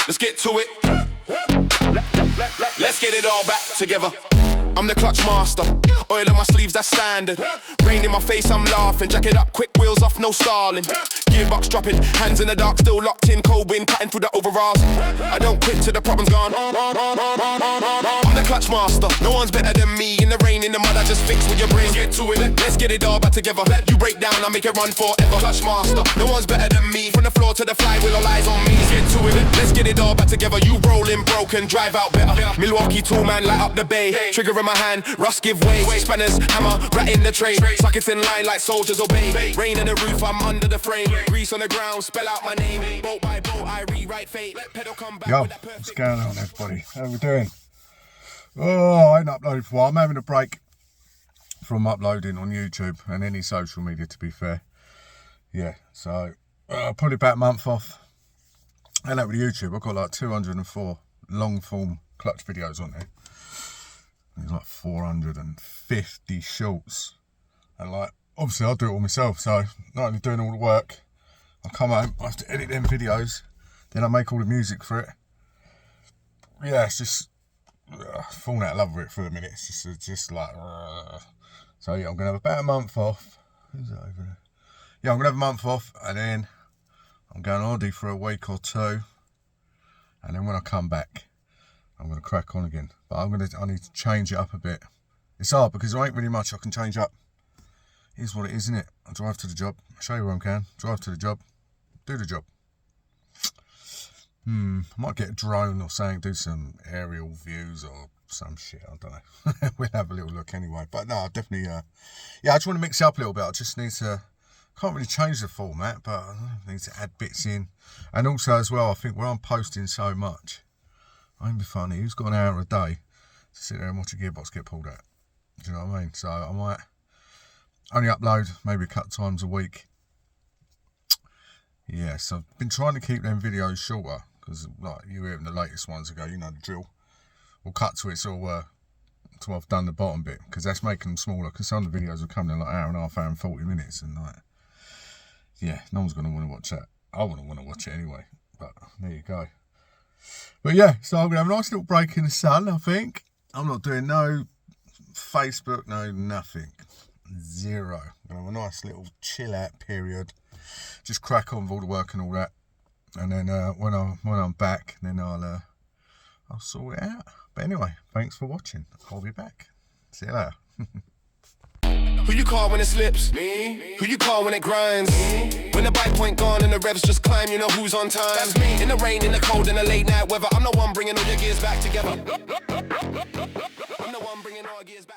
let's get to it. Let's get it all back together. I'm the clutch master, oil on my sleeves, that's standard. Rain in my face, I'm laughing. Jack it up, quick wheels off, no stalling. Gearbox dropping, hands in the dark, still locked in. Cold wind cutting through the overalls. I don't quit till the problem's gone. I'm the clutch master, no one's better than me. In the rain, in the mud, I just fix with your brain. Get to it, let's get it all back together. You break down, I make it run forever. Clutch master, no one's better than me. From the floor to the flywheel, all eyes on me. Get to it, let's get it all back together. You rolling broken, drive out better. Milwaukee tool man, light up the bay. Trigger in my hand, rust give way. Spanners, hammer, rat in the tray. Sockets in line like soldiers obey. Rain in the roof, I'm under the frame. Grease on the ground, spell out my name. Bolt by bolt, I rewrite fate. Pedal come back. Yo, what's going on, everybody? How we doing? Oh, I ain't uploaded for a while. I'm having a break from uploading on YouTube and any social media, to be fair. Yeah, so probably about a month off. And that with YouTube, I've got like 204 long form clutch videos on there. There's like 450 shorts. And like, obviously I do it all myself, so not only doing all the work, I come home, I have to edit them videos, then I make all the music for it. Yeah, it's just falling out of love with it for a minute. It's just like, so yeah, I'm gonna have about a month off. Who's that over there? Yeah, I'm gonna have a month off, and then I'm going Audi for a week or two, and then when I come back, I'm gonna crack on again. But I need to change it up a bit. It's hard because there ain't really much I can change up. Here's what it is, isn't it? I drive to the job, I show you where I can, drive to the job, do the job. I might get a drone or something, do some aerial views or some shit, I don't know. We'll have a little look anyway. But no, I definitely, yeah, I just want to mix it up a little bit. I just need to, can't really change the format, but I need to add bits in. And also as well, I think where I'm posting so much, I ain't be funny, who's got an hour a day to sit there and watch a gearbox get pulled out? Do you know what I mean? So I might only upload maybe a couple times a week. Yeah, so I've been trying to keep them videos shorter, because like you hear in the latest ones ago, you know the drill. We'll cut to it till I've done the bottom bit, because that's making them smaller, because some of the videos will come in like hour and a half, hour and 40 minutes, and like, yeah, no one's going to want to watch that. I wouldn't want to watch it anyway, but there you go. But yeah, so I'm going to have a nice little break in the sun, I think. I'm not doing no Facebook, no nothing. Zero. I'm going to have a nice little chill out period. Just crack on with all the work and all that. And then when I'm back, then I'll sort it out. But anyway, thanks for watching. I'll be back. See you later. Who you call when it slips? Me. Who you call when it grinds? Me. When the bike point gone and the revs just climb, you know who's on time. That's me. In the rain, in the cold, in the late night weather, I'm the one bringing all your gears back together. I'm the one bringing all gears back.